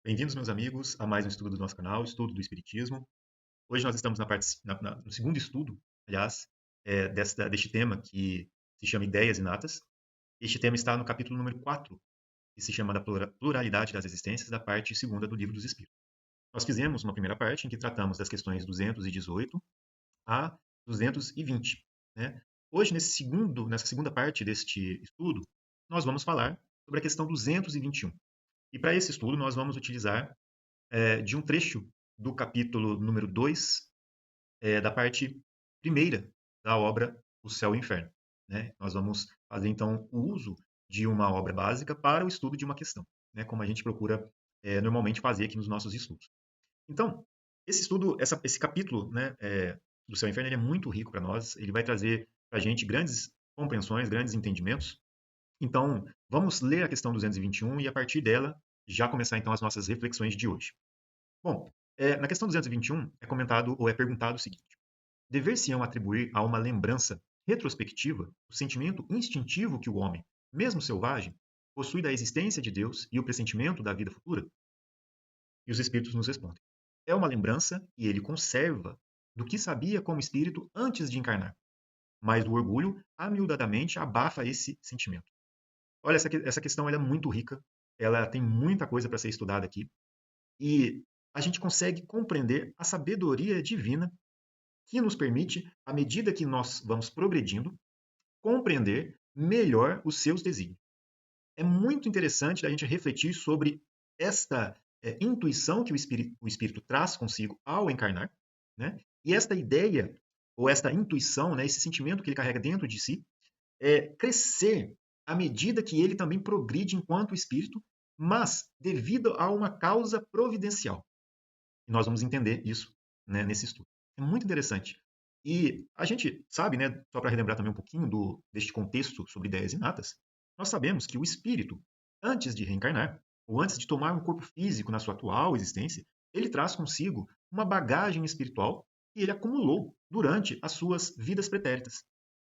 Bem-vindos, meus amigos, a mais um estudo do nosso canal, Estudo do Espiritismo. Hoje nós estamos no segundo estudo, aliás, deste tema que se chama Ideias Inatas. Este tema está no capítulo número 4, que se chama da Pluralidade das Existências, da parte segunda do Livro dos Espíritos. Nós fizemos uma primeira parte em que tratamos das questões 218 a 220, né? Hoje, nessa segunda parte deste estudo, nós vamos falar sobre a questão 221. E para esse estudo, nós vamos utilizar de um trecho do capítulo número 2, da parte primeira da obra O Céu e o Inferno. Né? Nós vamos fazer, então, o uso de uma obra básica para o estudo de uma questão, né? Como a gente procura normalmente fazer aqui nos nossos estudos. Então, esse estudo, esse capítulo, né, do Céu e o Inferno, ele é muito rico para nós, ele vai trazer para a gente grandes compreensões, grandes entendimentos. Então, vamos ler a questão 221 e, a partir dela, já começar, então, as nossas reflexões de hoje. Bom, na questão 221 é comentado ou é perguntado o seguinte: dever-se-ão atribuir a uma lembrança retrospectiva o sentimento instintivo que o homem, mesmo selvagem, possui da existência de Deus e o pressentimento da vida futura? E os espíritos nos respondem: é uma lembrança que ele conserva do que sabia como espírito antes de encarnar, mas o orgulho amiudadamente abafa esse sentimento. Olha, essa questão ela é muito rica, ela tem muita coisa para ser estudada aqui, e a gente consegue compreender a sabedoria divina que nos permite, à medida que nós vamos progredindo, compreender melhor os seus desígnios. É muito interessante a gente refletir sobre esta intuição que o espírito traz consigo ao encarnar, né? E esta ideia, ou esta intuição, né, esse sentimento que ele carrega dentro de si, crescer à medida que ele também progride enquanto espírito, mas devido a uma causa providencial. E nós vamos entender isso, né, nesse estudo. É muito interessante. E a gente sabe, né, só para relembrar também um pouquinho deste contexto sobre ideias inatas, nós sabemos que o espírito, antes de reencarnar, ou antes de tomar um corpo físico na sua atual existência, ele traz consigo uma bagagem espiritual que ele acumulou durante as suas vidas pretéritas.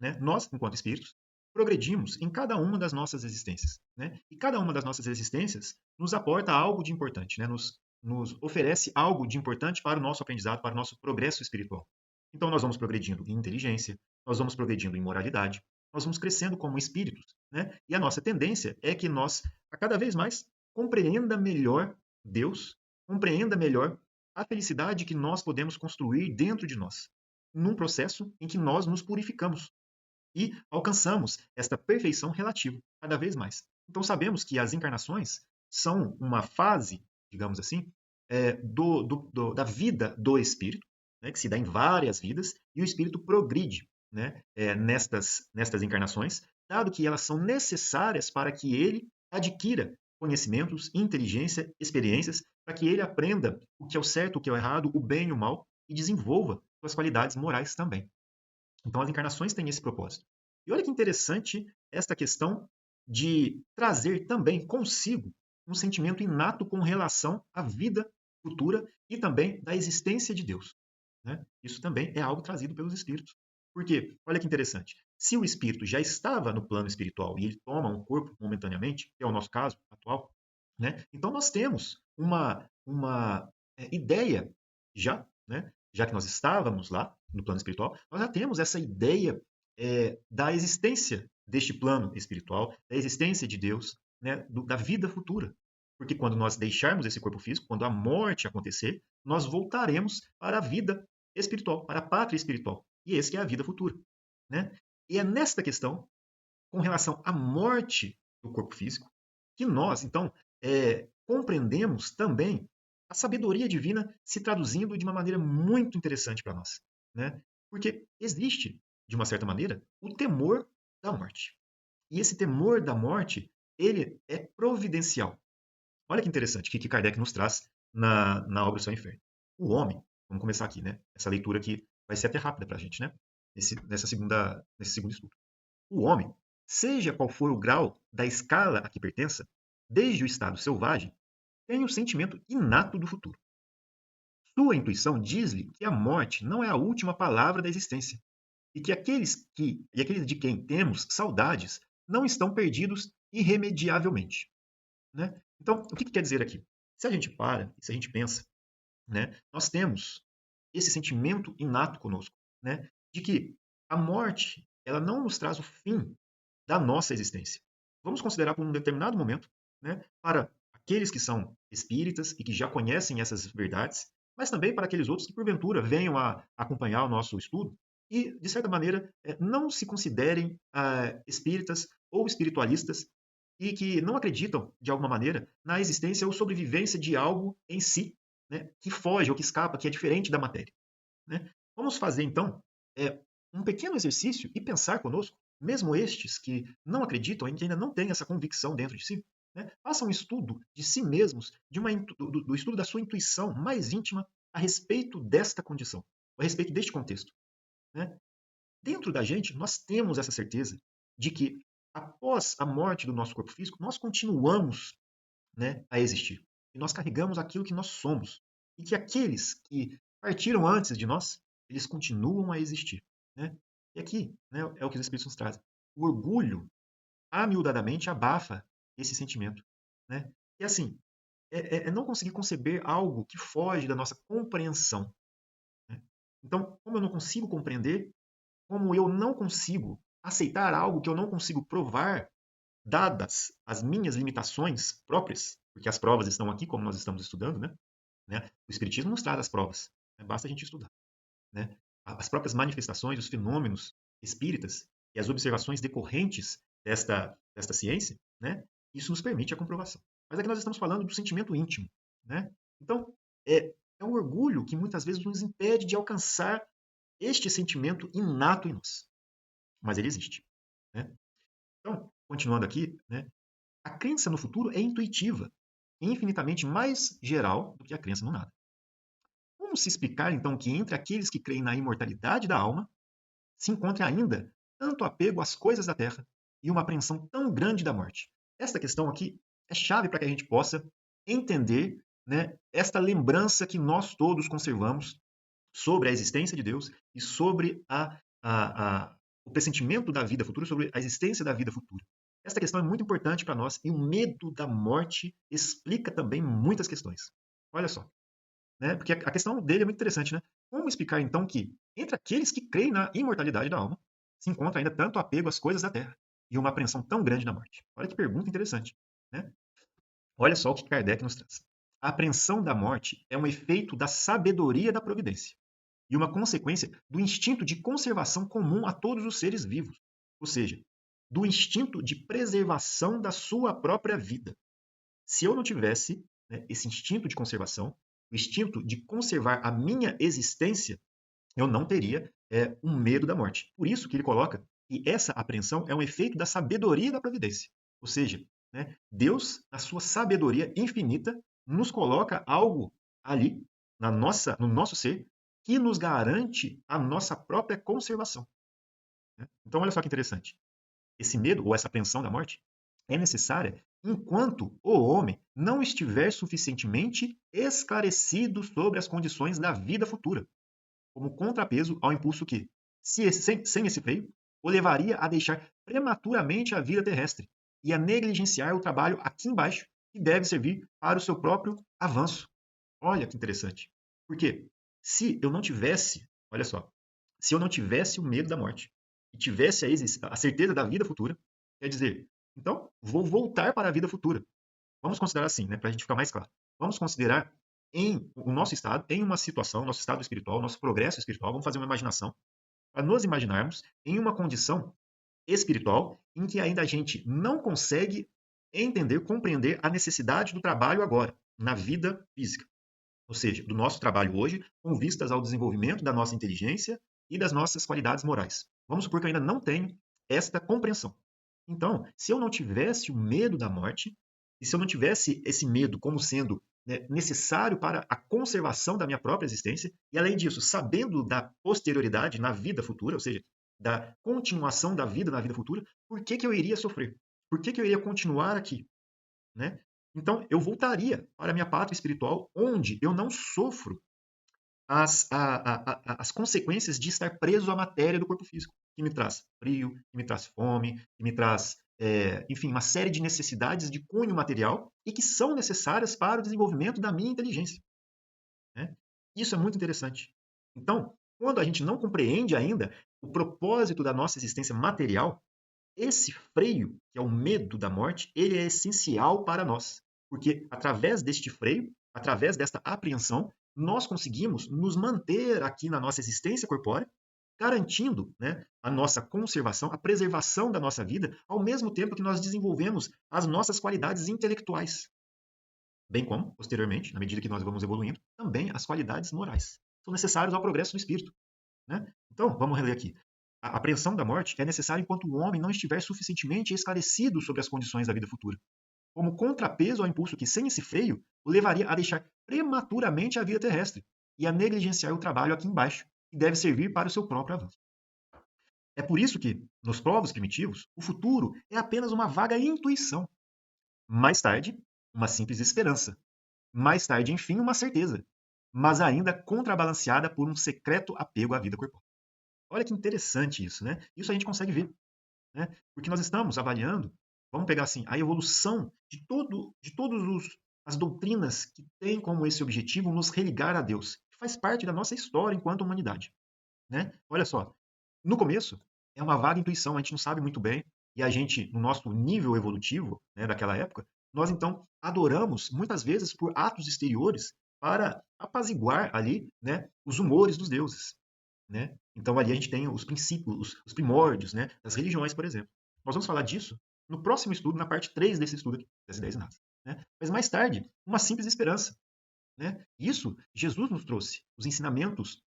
Né? Nós, enquanto espíritos, progredimos em cada uma das nossas existências. Né? E cada uma das nossas existências nos aporta algo de importante, né? Nos oferece algo de importante para o nosso aprendizado, para o nosso progresso espiritual. Então, nós vamos progredindo em inteligência, nós vamos progredindo em moralidade, nós vamos crescendo como espíritos. Né? E a nossa tendência é que nós, a cada vez mais, compreenda melhor Deus, compreenda melhor a felicidade que nós podemos construir dentro de nós, num processo em que nós nos purificamos e alcançamos esta perfeição relativa cada vez mais. Então sabemos que as encarnações são uma fase, digamos assim, da vida do espírito, né, que se dá em várias vidas, e o espírito progride, né, nestas encarnações, dado que elas são necessárias para que ele adquira conhecimentos, inteligência, experiências, para que ele aprenda o que é o certo, o que é o errado, o bem e o mal, e desenvolva suas qualidades morais também. Então, as encarnações têm esse propósito. E olha que interessante esta questão de trazer também consigo um sentimento inato com relação à vida futura e também da existência de Deus. Né? Isso também é algo trazido pelos espíritos. Porque, olha que interessante, se o espírito já estava no plano espiritual e ele toma um corpo momentaneamente, que é o nosso caso atual, né? Então nós temos uma ideia já, né? Já que nós estávamos lá no plano espiritual, nós já temos essa ideia da existência deste plano espiritual, da existência de Deus, né? Da vida futura. Porque quando nós deixarmos esse corpo físico, quando a morte acontecer, nós voltaremos para a vida espiritual, para a pátria espiritual. E esse é a vida futura. Né? E é nesta questão, com relação à morte do corpo físico, que nós, então, compreendemos também a sabedoria divina se traduzindo de uma maneira muito interessante para nós. Né? Porque existe, de uma certa maneira, o temor da morte. E esse temor da morte, ele é providencial. Olha que interessante o que Kardec nos traz na obra O Céu e o Inferno. O homem, vamos começar aqui, né? Essa leitura aqui vai ser até rápida para a gente, né? Nesse segundo estudo. O homem, seja qual for o grau da escala a que pertença, desde o estado selvagem, tem o sentimento inato do futuro. Sua intuição diz-lhe que a morte não é a última palavra da existência e que aqueles de quem temos saudades não estão perdidos irremediavelmente. Né? Então, o que quer dizer aqui? Se a gente para, se a gente pensa, né, nós temos esse sentimento inato conosco, né, de que a morte, ela não nos traz o fim da nossa existência. Vamos considerar por um determinado momento, né, para aqueles que são espíritas e que já conhecem essas verdades, mas também para aqueles outros que porventura venham a acompanhar o nosso estudo e, de certa maneira, não se considerem espíritas ou espiritualistas e que não acreditam, de alguma maneira, na existência ou sobrevivência de algo em si, né, que foge ou que escapa, que é diferente da matéria. Né? Vamos fazer, então, um pequeno exercício e pensar conosco, mesmo estes que não acreditam, que ainda não têm essa convicção dentro de si, né? Façam um estudo de si mesmos, do estudo da sua intuição mais íntima a respeito desta condição, a respeito deste contexto. Né? Dentro da gente, nós temos essa certeza de que, após a morte do nosso corpo físico, nós continuamos, né, a existir. E nós carregamos aquilo que nós somos. E que aqueles que partiram antes de nós, eles continuam a existir. Né? E aqui, né, é o que os Espíritos nos trazem. O orgulho, amiudadamente, abafa esse sentimento. Né? E assim, é não conseguir conceber algo que foge da nossa compreensão. Né? Então, como eu não consigo compreender, como eu não consigo aceitar algo que eu não consigo provar, dadas as minhas limitações próprias, porque as provas estão aqui, como nós estamos estudando, né? O Espiritismo nos traz as provas, né? Basta a gente estudar. Né? As próprias manifestações, os fenômenos espíritas e as observações decorrentes desta ciência, né? Isso nos permite a comprovação. Mas aqui nós estamos falando do sentimento íntimo. Né? Então, é um orgulho que muitas vezes nos impede de alcançar este sentimento inato em nós. Mas ele existe. Né? Então, continuando aqui, né? A crença no futuro é intuitiva e infinitamente mais geral do que a crença no nada. Como se explicar, então, que entre aqueles que creem na imortalidade da alma se encontre ainda tanto apego às coisas da terra e uma apreensão tão grande da morte? Esta questão aqui é chave para que a gente possa entender, né, esta lembrança que nós todos conservamos sobre a existência de Deus e sobre o pressentimento da vida futura, sobre a existência da vida futura. Esta questão é muito importante para nós e o medo da morte explica também muitas questões. Olha só, né? Porque a questão dele é muito interessante, né? Como explicar então que entre aqueles que creem na imortalidade da alma se encontra ainda tanto apego às coisas da terra e uma apreensão tão grande da morte? Olha que pergunta interessante, né? Olha só o que Kardec nos traz. A apreensão da morte é um efeito da sabedoria da providência e uma consequência do instinto de conservação comum a todos os seres vivos, ou seja, do instinto de preservação da sua própria vida. Se eu não tivesse, né, esse instinto de conservação, o instinto de conservar a minha existência, eu não teria um medo da morte. Por isso que ele coloca que essa apreensão é um efeito da sabedoria da providência. Ou seja, né, Deus, na sua sabedoria infinita, nos coloca algo ali no nosso ser que nos garante a nossa própria conservação. Né? Então, olha só que interessante. Esse medo ou essa apreensão da morte é necessária enquanto o homem não estiver suficientemente esclarecido sobre as condições da vida futura, como contrapeso ao impulso que, sem esse freio, o levaria a deixar prematuramente a vida terrestre e a negligenciar o trabalho aqui embaixo, que deve servir para o seu próprio avanço. Olha que interessante. Porque se eu não tivesse, olha só, se eu não tivesse o medo da morte e tivesse a certeza da vida futura, quer dizer, então vou voltar para a vida futura. Vamos considerar assim, né, para a gente ficar mais claro. Vamos considerar em o nosso estado, em uma situação, nosso estado espiritual, nosso progresso espiritual, vamos fazer uma imaginação, para nos imaginarmos em uma condição espiritual em que ainda a gente não consegue entender, compreender a necessidade do trabalho agora, na vida física. Ou seja, do nosso trabalho hoje, com vistas ao desenvolvimento da nossa inteligência e das nossas qualidades morais. Vamos supor que eu ainda não tenho esta compreensão. Então, se eu não tivesse o medo da morte, e se eu não tivesse esse medo como sendo, né, necessário para a conservação da minha própria existência, e além disso, sabendo da posterioridade na vida futura, ou seja, da continuação da vida na vida futura, por que, que eu iria sofrer? Por que, que eu iria continuar aqui? Né? Então, eu voltaria para a minha pátria espiritual, onde eu não sofro as consequências de estar preso à matéria do corpo físico, que me traz frio, que me traz fome, que me traz enfim, uma série de necessidades de cunho material e que são necessárias para o desenvolvimento da minha inteligência. Né? Isso é muito interessante. Então, quando a gente não compreende ainda o propósito da nossa existência material, esse freio, que é o medo da morte, ele é essencial para nós. Porque através deste freio, através desta apreensão, nós conseguimos nos manter aqui na nossa existência corpórea, garantindo, né, a nossa conservação, a preservação da nossa vida, ao mesmo tempo que nós desenvolvemos as nossas qualidades intelectuais. Bem como, posteriormente, na medida que nós vamos evoluindo, também as qualidades morais. São necessárias ao progresso do espírito. Né? Então, vamos reler aqui. A apreensão da morte é necessária enquanto o homem não estiver suficientemente esclarecido sobre as condições da vida futura, como contrapeso ao impulso que, sem esse freio, o levaria a deixar prematuramente a vida terrestre e a negligenciar o trabalho aqui embaixo, que deve servir para o seu próprio avanço. É por isso que, nos povos primitivos, o futuro é apenas uma vaga intuição. Mais tarde, uma simples esperança. Mais tarde, enfim, uma certeza, mas ainda contrabalanceada por um secreto apego à vida corpórea. Olha que interessante isso, né? Isso a gente consegue ver, né? Porque nós estamos avaliando, vamos pegar assim, a evolução de todas as doutrinas que têm como esse objetivo nos religar a Deus, que faz parte da nossa história enquanto humanidade, né? Olha só, no começo é uma vaga intuição, a gente não sabe muito bem, e a gente, no nosso nível evolutivo, né, daquela época, nós então adoramos muitas vezes por atos exteriores para apaziguar ali, né, os humores dos deuses. Né? Então ali a gente tem os princípios, os primórdios, né, das religiões, por exemplo. Nós vamos falar disso no próximo estudo, na parte 3 desse estudo aqui, das ideias inatas. Né? Mas mais tarde, uma simples esperança. Né? Isso Jesus nos trouxe, os ensinamentos,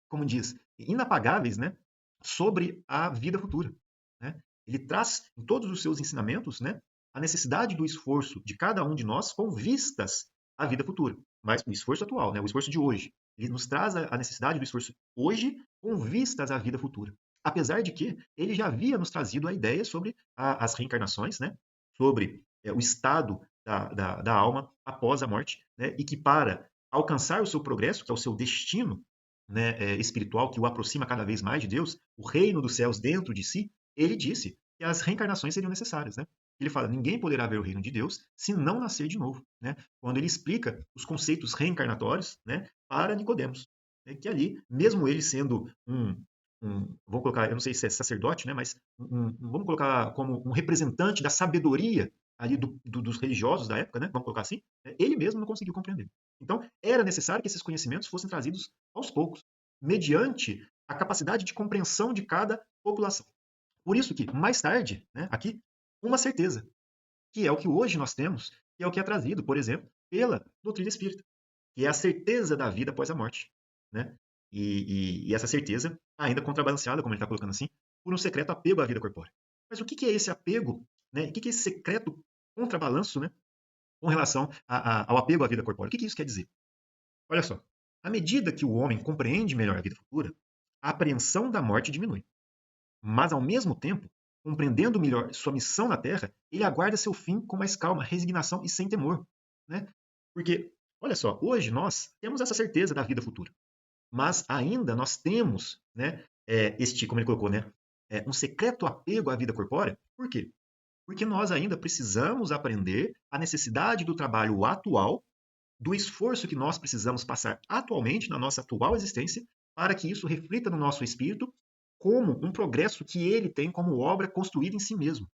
como diz, inapagáveis, né, sobre a vida futura. Né? Ele traz em todos os seus ensinamentos, né, a necessidade do esforço de cada um de nós com vistas à vida futura. Mas o esforço atual, né, o esforço de hoje, ele nos traz a necessidade do esforço hoje com vistas à vida futura. Apesar de que ele já havia nos trazido a ideia sobre as reencarnações, né, sobre o estado da alma após a morte, né, e que para alcançar o seu progresso, que é o seu destino, né, espiritual, que o aproxima cada vez mais de Deus, o reino dos céus dentro de si, ele disse que as reencarnações seriam necessárias. Né? Ele fala: ninguém poderá ver o reino de Deus se não nascer de novo. Né? Quando ele explica os conceitos reencarnatórios, né, para Nicodemos, né, que ali, mesmo ele sendo vamos colocar, eu não sei se é sacerdote, né, mas vamos colocar como um representante da sabedoria ali dos religiosos da época, né, vamos colocar assim, né, ele mesmo não conseguiu compreender. Então, era necessário que esses conhecimentos fossem trazidos aos poucos, mediante a capacidade de compreensão de cada população. Por isso que, mais tarde, né, aqui, uma certeza, que é o que hoje nós temos, que é o que é trazido, por exemplo, pela doutrina espírita, que é a certeza da vida após a morte. Né? E essa certeza, ainda contrabalanceada, como ele está colocando assim, por um secreto apego à vida corpórea. Mas o que é esse apego? Né? O que é esse secreto contrabalanço, né, com relação ao apego à vida corpórea? O que isso quer dizer? Olha só, à medida que o homem compreende melhor a vida futura, a apreensão da morte diminui. Mas, ao mesmo tempo, compreendendo melhor sua missão na Terra, ele aguarda seu fim com mais calma, resignação e sem temor. Né? Porque, olha só, hoje nós temos essa certeza da vida futura. Mas ainda nós temos, né, como ele colocou, né, um secreto apego à vida corpórea. Por quê? Porque nós ainda precisamos aprender a necessidade do trabalho atual, do esforço que nós precisamos passar atualmente na nossa atual existência, para que isso reflita no nosso espírito como um progresso que ele tem como obra construída em si mesmo.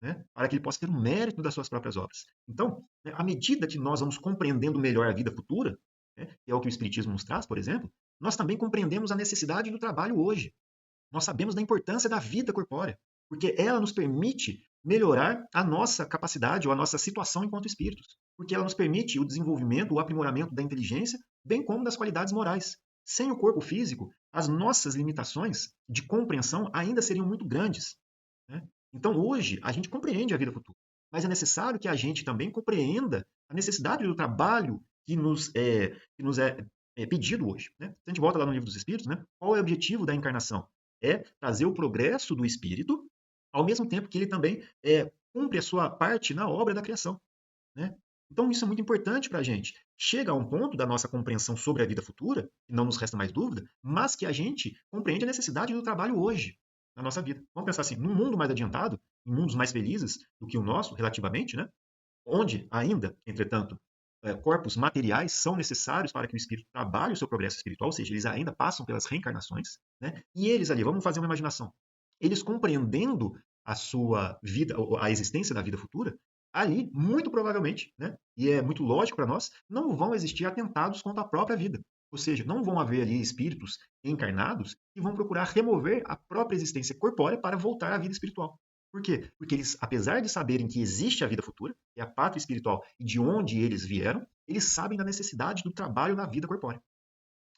Né? Para que ele possa ter um mérito das suas próprias obras. Então, né, à medida que nós vamos compreendendo melhor a vida futura, né, que é o que o Espiritismo nos traz, por exemplo, nós também compreendemos a necessidade do trabalho hoje. Nós sabemos da importância da vida corpórea, porque ela nos permite melhorar a nossa capacidade ou a nossa situação enquanto espíritos, porque ela nos permite o desenvolvimento, o aprimoramento da inteligência, bem como das qualidades morais. Sem o corpo físico, as nossas limitações de compreensão ainda seriam muito grandes. Né? Então, hoje, a gente compreende a vida futura, mas é necessário que a gente também compreenda a necessidade do trabalho que nos é pedido hoje. Né? Se a gente volta lá no Livro dos Espíritos, né? Qual é o objetivo da encarnação? É trazer o progresso do espírito, ao mesmo tempo que ele também cumpre a sua parte na obra da criação. Né? Então, isso é muito importante para a gente. Chega a um ponto da nossa compreensão sobre a vida futura, que não nos resta mais dúvida, mas que a gente compreende a necessidade do trabalho hoje. na nossa vida. Vamos pensar assim, num mundo mais adiantado, em mundos mais felizes do que o nosso, relativamente, né? Onde ainda, entretanto, corpos materiais são necessários para que o espírito trabalhe o seu progresso espiritual, ou seja, eles ainda passam pelas reencarnações, né? E eles ali, vamos fazer uma imaginação, eles compreendendo a sua vida, a existência da vida futura, ali, muito provavelmente, né? E é muito lógico para nós, não vão existir atentados contra a própria vida. Ou seja, não vão haver ali espíritos encarnados que vão procurar remover a própria existência corpórea para voltar à vida espiritual. Por quê? Porque eles, apesar de saberem que existe a vida futura, é a pátria espiritual e de onde eles vieram, eles sabem da necessidade do trabalho na vida corpórea.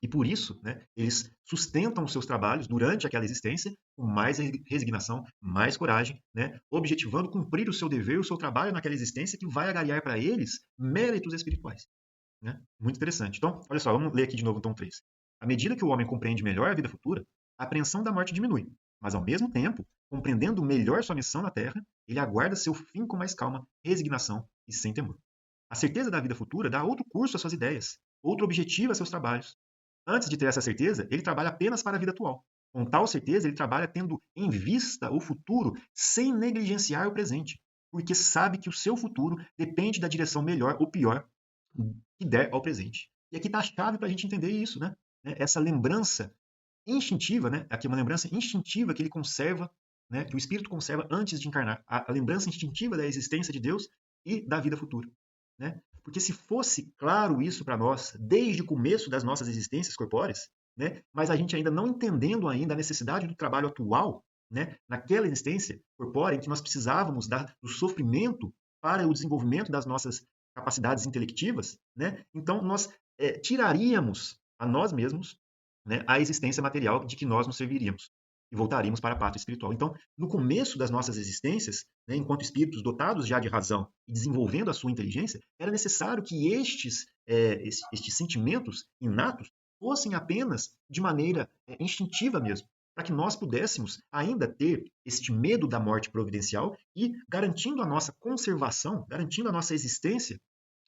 E por isso, né, eles sustentam os seus trabalhos durante aquela existência com mais resignação, mais coragem, né, objetivando cumprir o seu dever, o seu trabalho naquela existência que vai agariar para eles méritos espirituais. Né? Muito interessante. Então, olha só, vamos ler aqui de novo o tom 3. À medida que o homem compreende melhor a vida futura, a apreensão da morte diminui, mas ao mesmo tempo, compreendendo melhor sua missão na Terra, ele aguarda seu fim com mais calma, resignação e sem temor. A certeza da vida futura dá outro curso às suas ideias, outro objetivo a seus trabalhos. Antes de ter essa certeza, ele trabalha apenas para a vida atual. Com tal certeza, ele trabalha tendo em vista o futuro sem negligenciar o presente, porque sabe que o seu futuro depende da direção melhor ou pior que der ao presente. E aqui está a chave para a gente entender isso, né? Essa lembrança instintiva, né? Aqui é uma lembrança instintiva que ele conserva, né? Que o espírito conserva antes de encarnar. A lembrança instintiva da existência de Deus e da vida futura, né? Porque se fosse claro isso para nós desde o começo das nossas existências corpóreas, né? Mas a gente ainda não entendendo ainda a necessidade do trabalho atual, né? Naquela existência corpórea em que nós precisávamos do sofrimento para o desenvolvimento das nossas capacidades intelectivas, né? Então nós tiraríamos a nós mesmos, né, a existência material de que nós nos serviríamos e voltaríamos para a pátria espiritual. Então, no começo das nossas existências, né, enquanto espíritos dotados já de razão e desenvolvendo a sua inteligência, era necessário que estes sentimentos inatos fossem apenas de maneira instintiva mesmo, para que nós pudéssemos ainda ter este medo da morte providencial e garantindo a nossa conservação, garantindo a nossa existência,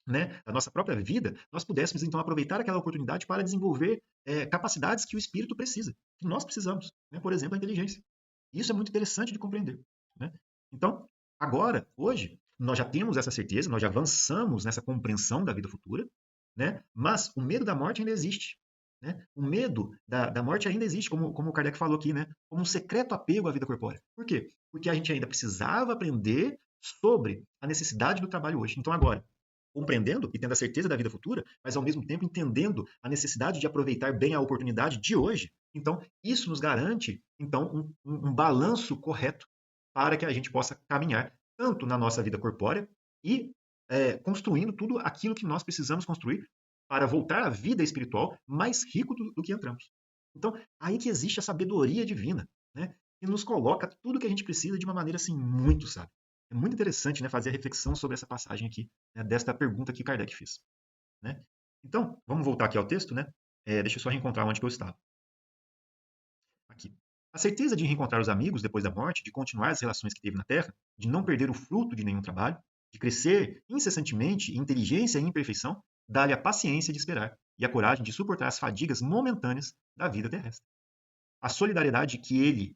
né, a nossa própria vida, nós pudéssemos então aproveitar aquela oportunidade para desenvolver capacidades que o espírito precisa, que nós precisamos, né? Por exemplo, a inteligência. Isso é muito interessante de compreender, né? Então, agora, hoje, nós já temos essa certeza, nós já avançamos nessa compreensão da vida futura, né? Mas o medo da morte ainda existe. Né? O medo da morte ainda existe, como o Kardec falou aqui, né? Como um secreto apego à vida corpórea. Por quê? Porque a gente ainda precisava aprender sobre a necessidade do trabalho hoje. Então, agora, compreendendo e tendo a certeza da vida futura, mas ao mesmo tempo entendendo a necessidade de aproveitar bem a oportunidade de hoje, então isso nos garante então um balanço correto para que a gente possa caminhar tanto na nossa vida corpórea e construindo tudo aquilo que nós precisamos construir para voltar à vida espiritual mais rico do que entramos. Então, aí que existe a sabedoria divina, né? Que nos coloca tudo que a gente precisa de uma maneira assim muito sábia. É muito interessante, né, fazer a reflexão sobre essa passagem aqui, né, desta pergunta que Kardec fez. Né? Então, vamos voltar aqui ao texto, né? Deixa eu só reencontrar onde que eu estava. Aqui. A certeza de reencontrar os amigos depois da morte, de continuar as relações que teve na Terra, de não perder o fruto de nenhum trabalho, de crescer incessantemente em inteligência e imperfeição, dá-lhe a paciência de esperar e a coragem de suportar as fadigas momentâneas da vida terrestre. A solidariedade que ele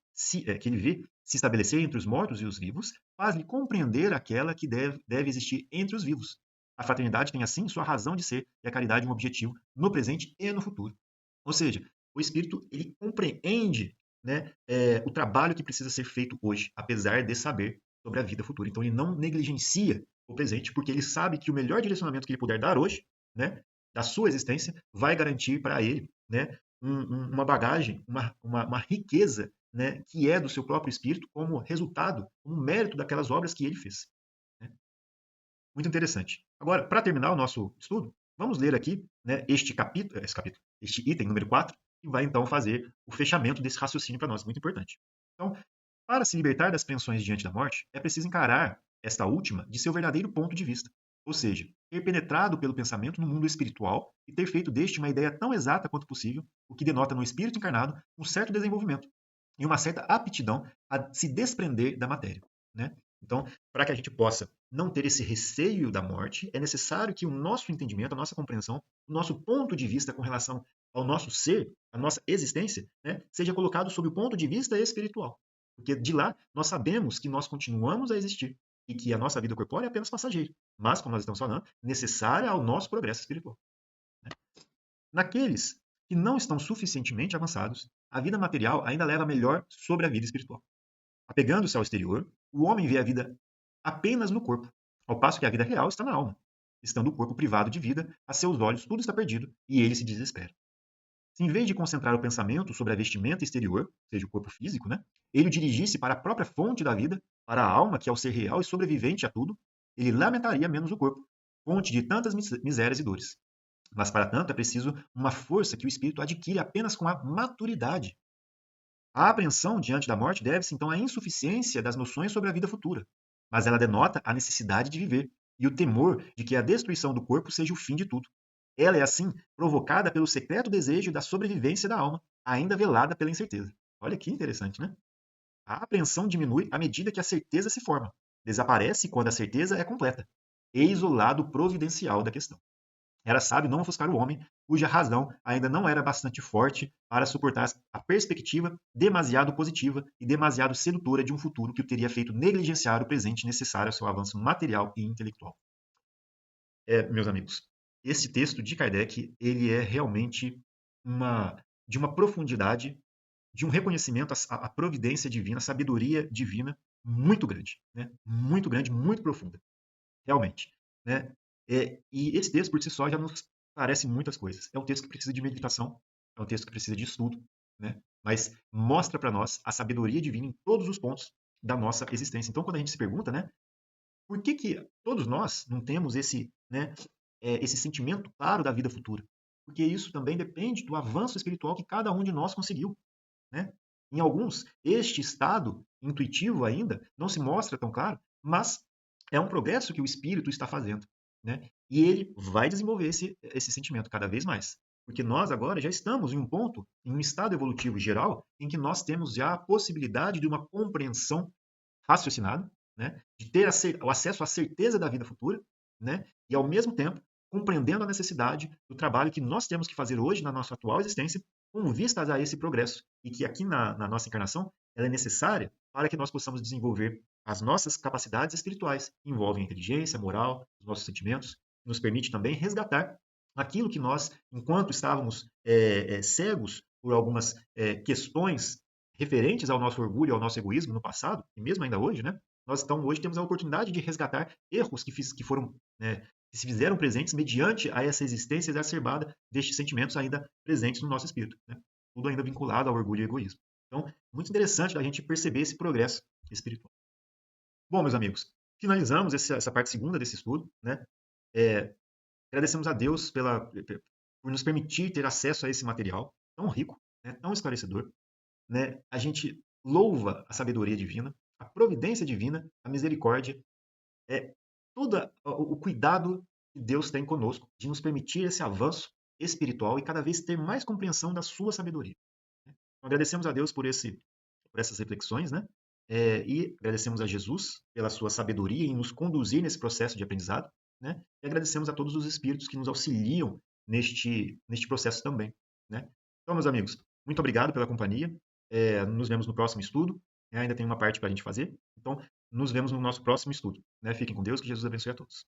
vê se estabelecer entre os mortos e os vivos faz-lhe compreender aquela que deve existir entre os vivos. A fraternidade tem, assim, sua razão de ser e a caridade um objetivo no presente e no futuro. Ou seja, o espírito ele compreende, né, o trabalho que precisa ser feito hoje, apesar de saber sobre a vida futura. Então ele não negligencia o presente, porque ele sabe que o melhor direcionamento que ele puder dar hoje, né, da sua existência, vai garantir para ele, né, uma bagagem, uma riqueza, né, que é do seu próprio espírito como resultado, como mérito daquelas obras que ele fez. Né? Muito interessante. Agora, para terminar o nosso estudo, vamos ler aqui, né, este item número 4, que vai então fazer o fechamento desse raciocínio para nós, muito importante. Então, para se libertar das pensões diante da morte, é preciso encarar esta última de seu verdadeiro ponto de vista, ou seja, ter penetrado pelo pensamento no mundo espiritual e ter feito deste uma ideia tão exata quanto possível, o que denota no espírito encarnado um certo desenvolvimento e uma certa aptidão a se desprender da matéria. Né? Então, para que a gente possa não ter esse receio da morte, é necessário que o nosso entendimento, a nossa compreensão, o nosso ponto de vista com relação ao nosso ser, a nossa existência, né, seja colocado sob o ponto de vista espiritual. Porque de lá nós sabemos que nós continuamos a existir e que a nossa vida corpórea é apenas passageira, mas, como nós estamos falando, necessária ao nosso progresso espiritual. Naqueles que não estão suficientemente avançados, a vida material ainda leva melhor sobre a vida espiritual. Apegando-se ao exterior, o homem vê a vida apenas no corpo, ao passo que a vida real está na alma. Estando o corpo privado de vida, a seus olhos tudo está perdido e ele se desespera. Se em vez de concentrar o pensamento sobre a vestimenta exterior, ou seja, o corpo físico, ele o dirigisse para a própria fonte da vida, para a alma que é o ser real e sobrevivente a tudo, ele lamentaria menos o corpo, fonte de tantas misérias e dores. Mas para tanto é preciso uma força que o espírito adquire apenas com a maturidade. A apreensão diante da morte deve-se então à insuficiência das noções sobre a vida futura, mas ela denota a necessidade de viver e o temor de que a destruição do corpo seja o fim de tudo. Ela é assim provocada pelo secreto desejo da sobrevivência da alma, ainda velada pela incerteza. Olha que interessante, né? A apreensão diminui à medida que a certeza se forma, desaparece quando a certeza é completa. Eis o lado providencial da questão. Era sábio não ofuscar o homem, cuja razão ainda não era bastante forte para suportar a perspectiva demasiado positiva e demasiado sedutora de um futuro que o teria feito negligenciar o presente necessário ao seu avanço material e intelectual. Meus amigos, esse texto de Kardec, ele é realmente de uma profundidade, de um reconhecimento à providência divina, à sabedoria divina muito grande, né? Muito grande, muito profunda, realmente, né? E esse texto, por si só, já nos parece muitas coisas. É um texto que precisa de meditação, é um texto que precisa de estudo, né? Mas mostra para nós a sabedoria divina em todos os pontos da nossa existência. Então, quando a gente se pergunta, né, por que que todos nós não temos esse sentimento claro da vida futura? Porque isso também depende do avanço espiritual que cada um de nós conseguiu, né? Em alguns, este estado intuitivo ainda não se mostra tão claro, mas é um progresso que o espírito está fazendo, né? E ele vai desenvolver esse sentimento cada vez mais. Porque nós agora já estamos em um ponto, em um estado evolutivo geral, em que nós temos já a possibilidade de uma compreensão raciocinada, né? De ter o acesso à certeza da vida futura, né? E ao mesmo tempo compreendendo a necessidade do trabalho que nós temos que fazer hoje na nossa atual existência com vistas a esse progresso e que aqui na nossa encarnação ela é necessária para que nós possamos desenvolver as nossas capacidades espirituais, que envolvem a inteligência, a moral, os nossos sentimentos, nos permite também resgatar aquilo que nós, enquanto estávamos cegos por algumas questões referentes ao nosso orgulho, ao nosso egoísmo no passado, e mesmo ainda hoje, né? Nós então hoje temos a oportunidade de resgatar erros que foram, né, que se fizeram presentes mediante a essa existência exacerbada destes sentimentos ainda presentes no nosso espírito, né? Tudo ainda vinculado ao orgulho e egoísmo. Então, muito interessante a gente perceber esse progresso espiritual. Bom, meus amigos, finalizamos essa parte segunda desse estudo, né? Agradecemos a Deus por nos permitir ter acesso a esse material tão rico, né, tão esclarecedor, né? A gente louva a sabedoria divina, a providência divina, a misericórdia, todo o cuidado que Deus tem conosco de nos permitir esse avanço espiritual e cada vez ter mais compreensão da sua sabedoria. Então, agradecemos a Deus por essas reflexões, né? E agradecemos a Jesus pela sua sabedoria em nos conduzir nesse processo de aprendizado, né? E agradecemos a todos os espíritos que nos auxiliam neste processo também, né? Então, meus amigos, muito obrigado pela companhia. Nos vemos no próximo estudo. Ainda tem uma parte para a gente fazer. Então, nos vemos no nosso próximo estudo, né? Fiquem com Deus, que Jesus abençoe a todos.